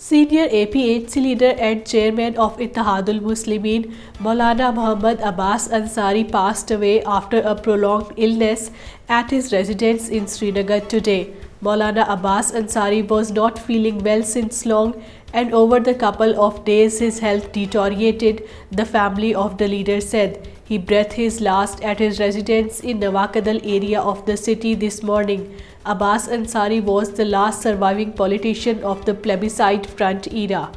Senior APHC leader and Chairman of Ittihadul Musilmeen, Maulana Abbas Ansari passed away after a prolonged illness at his residence in Srinagar today. Maulana Abbas Ansari was not feeling well since long, and over the couple of days his health deteriorated, the family of the leader said. He breathed his last at his residence in Nawakadal area of the city this morning. Abbas Ansari was the last surviving politician of the Plebiscite Front era.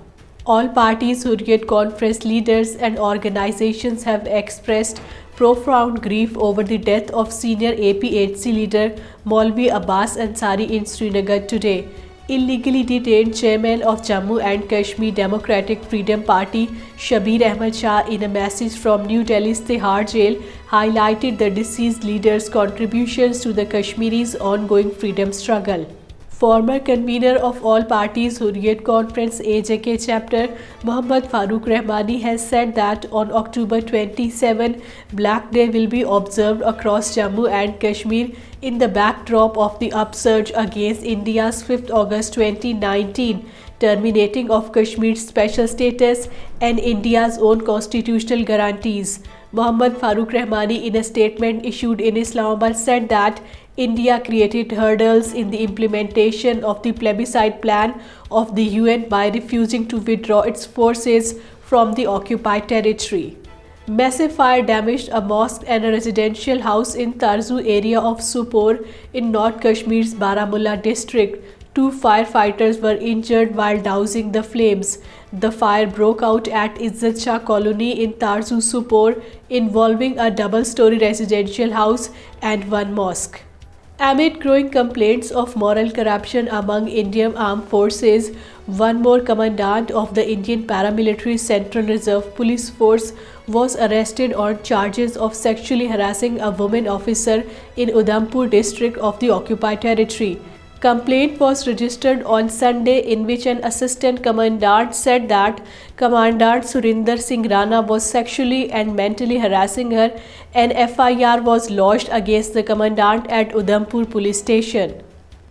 All Parties Hurriyat Conference leaders and organizations have expressed profound grief over the death of senior APHC leader Maulana Abbas Ansari in Srinagar today. Illegally detained Chairman of Jammu and Kashmir Democratic Freedom Party Shabir Ahmad Shah, in a message from New Delhi's Tihar jail, highlighted the deceased leader's contributions to the Kashmiris' ongoing freedom struggle. Former convener of All Parties Hurriyat Conference AJK chapter Mohammad Farooq Rahmani has said that on October 27, Black Day will be observed across Jammu and Kashmir in the backdrop of the upsurge against India's 5th August 2019 terminating of Kashmir's special status and India's own constitutional guarantees. Mohammad Farooq Rahmani, in a statement issued in Islamabad, said that India created hurdles in the implementation of the plebiscite plan of the UN by refusing to withdraw its forces from the occupied territory. Massive fire damaged a mosque and a residential house in Tarzu area of Supor in North Kashmir's Baramulla district. 2 firefighters were injured while dousing the flames. The fire broke out at Izzat Shah Colony in Tarzu Supor, involving a double-story residential house and one mosque. Amid growing complaints of moral corruption among Indian armed forces, one more commandant of the Indian paramilitary Central Reserve Police Force was arrested on charges of sexually harassing a woman officer in Udhampur district of the occupied territory. Complaint was registered on Sunday, in which an assistant commandant said that Commandant Surinder Singh Rana was sexually and mentally harassing her. An FIR was lodged against the commandant at Udhampur police station.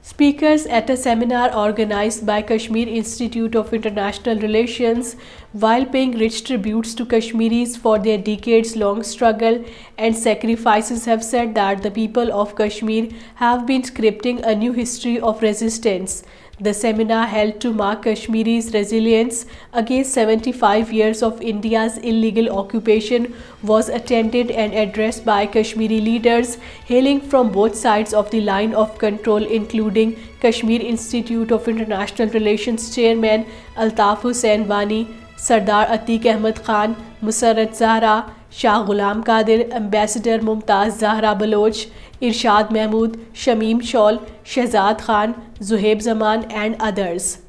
Speakers at a seminar organized by Kashmir Institute of International Relations, while paying rich tributes to Kashmiris for their decades-long struggle and sacrifices, have said that the people of Kashmir have been scripting a new history of resistance. The seminar, held to mark Kashmiri's resilience against 75 years of India's illegal occupation, was attended and addressed by Kashmiri leaders hailing from both sides of the line of control, including Kashmir Institute of International Relations Chairman Altaf Hussain Wani, Sardar Atiq Ahmad Khan, Musarrat Zahra, Shah Ghulam Qadir, Ambassador Mumtaz Zahra Baloch, Irshad Mahmood, Shamim Shaul, Shehzad Khan, Zuhaib Zaman and others.